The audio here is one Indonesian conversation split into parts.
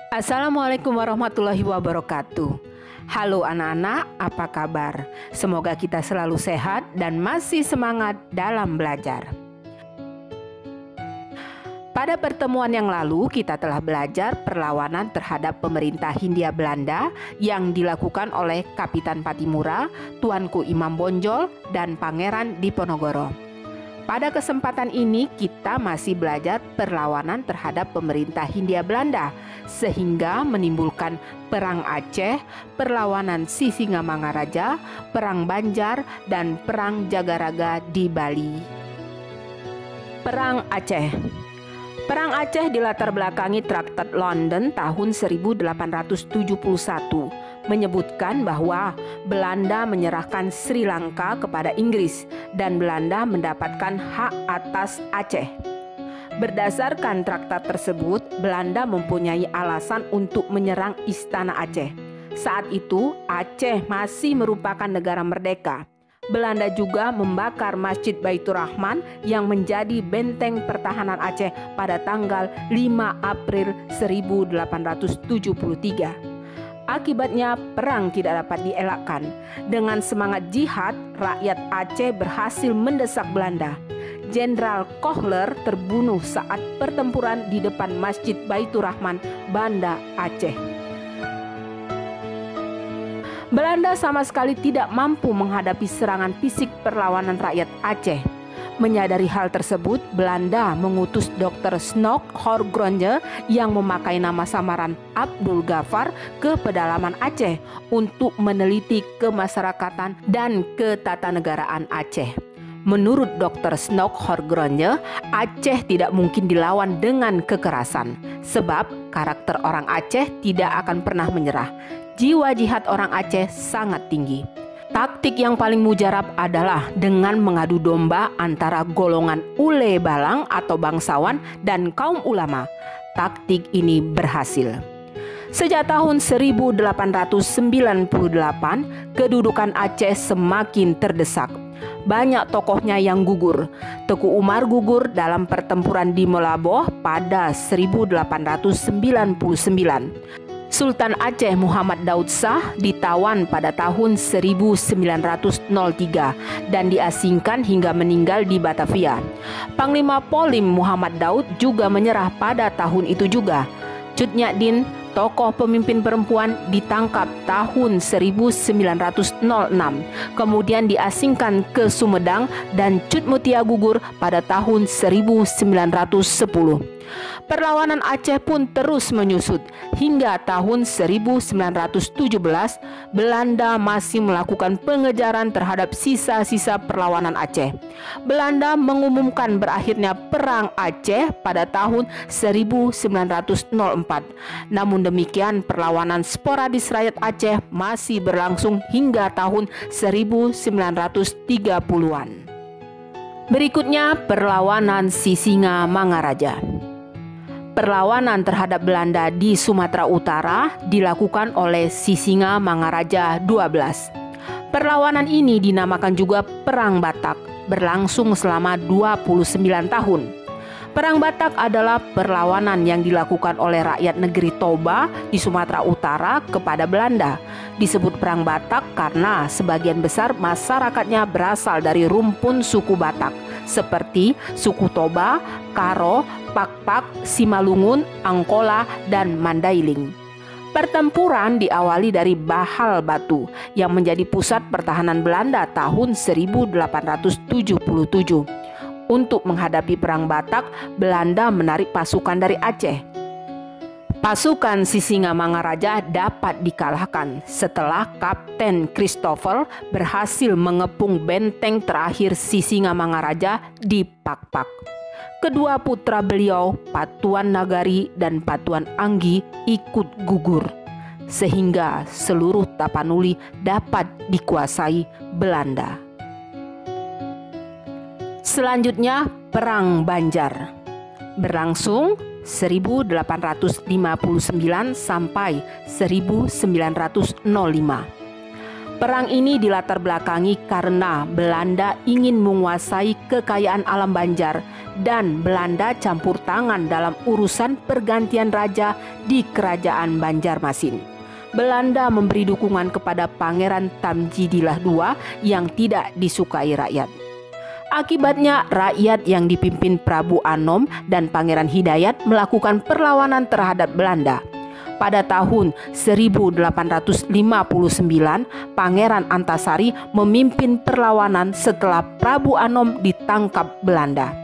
Assalamualaikum warahmatullahi wabarakatuh. Halo anak-anak, apa kabar? Semoga kita selalu sehat dan masih semangat dalam belajar. Pada pertemuan yang lalu kita telah belajar perlawanan terhadap pemerintah Hindia Belanda yang dilakukan oleh Kapitan Patimura, Tuanku Imam Bonjol, dan Pangeran Diponegoro. Pada kesempatan ini kita masih belajar perlawanan terhadap pemerintah Hindia Belanda sehingga menimbulkan Perang Aceh, perlawanan Sisingamangaraja, Perang Banjar, dan Perang Jagaraga di Bali. Perang Aceh. Perang Aceh dilatar belakangi Traktat London tahun 1871 menyebutkan bahwa Belanda menyerahkan Sri Lanka kepada Inggris dan Belanda mendapatkan hak atas Aceh. Berdasarkan traktat tersebut, Belanda mempunyai alasan untuk menyerang Istana Aceh. Saat itu, Aceh masih merupakan negara merdeka. Belanda juga membakar Masjid Baitur Rahman yang menjadi benteng pertahanan Aceh pada tanggal 5 April 1873. Akibatnya perang tidak dapat dielakkan. Dengan semangat jihad, rakyat Aceh berhasil mendesak Belanda. Jenderal Kohler terbunuh saat pertempuran di depan Masjid Baitur Rahman, Banda Aceh. Belanda sama sekali tidak mampu menghadapi serangan fisik perlawanan rakyat Aceh. Menyadari hal tersebut, Belanda mengutus Dr. Snoek Horgronje yang memakai nama samaran Abdul Ghaffar ke pedalaman Aceh untuk meneliti kemasyarakatan dan ketatanegaraan Aceh. Menurut Dr. Snoek Horgronje, Aceh tidak mungkin dilawan dengan kekerasan, sebab karakter orang Aceh tidak akan pernah menyerah. Jiwa jihad orang Aceh sangat tinggi. Taktik yang paling mujarab adalah dengan mengadu domba antara golongan ule balang atau bangsawan dan kaum ulama. Taktik ini berhasil. Sejak tahun 1898, kedudukan Aceh semakin terdesak. Banyak tokohnya yang gugur. Teku Umar gugur dalam pertempuran di Melaboh pada 1899. Sultan Aceh Muhammad Daud Shah ditawan pada tahun 1903 dan diasingkan hingga meninggal di Batavia. Panglima Polim Muhammad Daud juga menyerah pada tahun itu juga. Cut Nyak-Din, tokoh pemimpin perempuan, ditangkap tahun 1906, kemudian diasingkan ke Sumedang dan Cut Mutia gugur pada tahun 1910. Perlawanan Aceh pun terus menyusut. Hingga tahun 1917, Belanda masih melakukan pengejaran terhadap sisa-sisa perlawanan Aceh. Belanda mengumumkan berakhirnya Perang Aceh pada tahun 1904. Namun demikian, perlawanan sporadis rakyat Aceh masih berlangsung hingga tahun 1930-an. Berikutnya, perlawanan Sisingamangaraja. Perlawanan terhadap Belanda di Sumatera Utara dilakukan oleh Sisingamangaraja XII. Perlawanan ini dinamakan juga Perang Batak, berlangsung selama 29 tahun. Perang Batak adalah perlawanan yang dilakukan oleh rakyat negeri Toba di Sumatera Utara kepada Belanda. Disebut Perang Batak karena sebagian besar masyarakatnya berasal dari rumpun suku Batak, seperti suku Toba, Karo, Pakpak, Simalungun, Angkola, dan Mandailing. Pertempuran diawali dari Bahal Batu yang menjadi pusat pertahanan Belanda tahun 1877. Untuk menghadapi Perang Batak, Belanda menarik pasukan dari Aceh. Pasukan Sisingamangaraja dapat dikalahkan setelah Kapten Christopher berhasil mengepung benteng terakhir Sisingamangaraja di Pakpak. Kedua putra beliau, Patuan Nagari dan Patuan Anggi, ikut gugur, sehingga seluruh Tapanuli dapat dikuasai Belanda. Selanjutnya, Perang Banjar berlangsung 1859 sampai 1905. Perang ini dilatar belakangi karena Belanda ingin menguasai kekayaan alam Banjar dan Belanda campur tangan dalam urusan pergantian raja di kerajaan Banjarmasin. Belanda memberi dukungan kepada Pangeran Tamjidillah II yang tidak disukai rakyat. Akibatnya rakyat yang dipimpin Prabu Anom dan Pangeran Hidayat melakukan perlawanan terhadap Belanda. Pada tahun 1859, Pangeran Antasari memimpin perlawanan setelah Prabu Anom ditangkap Belanda.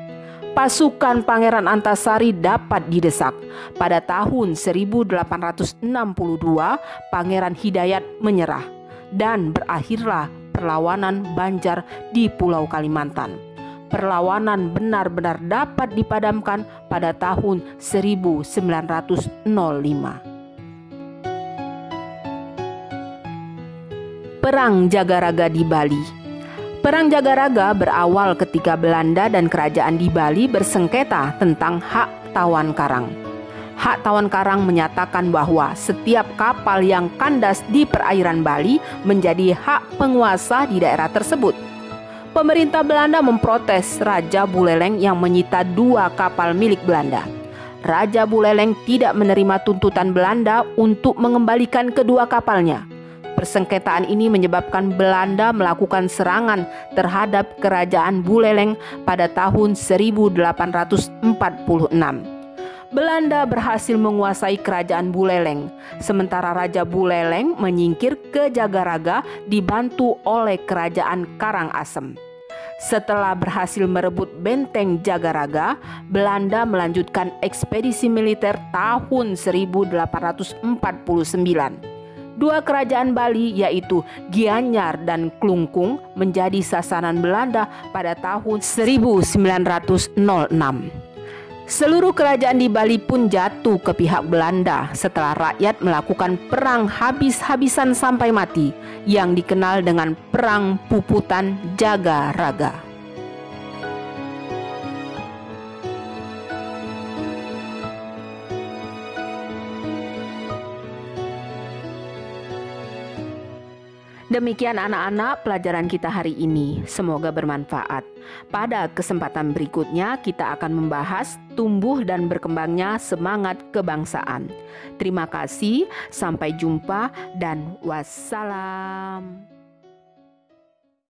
Pasukan Pangeran Antasari dapat didesak. Pada tahun 1862, Pangeran Hidayat menyerah dan berakhirlah perlawanan Banjar di Pulau Kalimantan. Perlawanan benar-benar dapat dipadamkan pada tahun 1905. Perang Jagaraga di Bali. Perang Jagaraga berawal ketika Belanda dan kerajaan di Bali bersengketa tentang hak tawan karang. Hak tawan karang menyatakan bahwa setiap kapal yang kandas di perairan Bali menjadi hak penguasa di daerah tersebut. Pemerintah Belanda memprotes Raja Buleleng yang menyita 2 kapal milik Belanda. Raja Buleleng tidak menerima tuntutan Belanda untuk mengembalikan kedua kapalnya. Persengketaan ini menyebabkan Belanda melakukan serangan terhadap kerajaan Buleleng pada tahun 1846. Belanda berhasil menguasai kerajaan Buleleng, sementara Raja Buleleng menyingkir ke Jagaraga dibantu oleh kerajaan Karangasem. Setelah berhasil merebut benteng Jagaraga, Belanda melanjutkan ekspedisi militer tahun 1849. 2 kerajaan Bali yaitu Gianyar dan Klungkung menjadi sasaran Belanda pada tahun 1906. Seluruh kerajaan di Bali pun jatuh ke pihak Belanda setelah rakyat melakukan perang habis-habisan sampai mati yang dikenal dengan Perang Puputan Jagaraga. Demikian anak-anak pelajaran kita hari ini, semoga bermanfaat. Pada kesempatan berikutnya kita akan membahas tumbuh dan berkembangnya semangat kebangsaan. Terima kasih, sampai jumpa dan wassalam.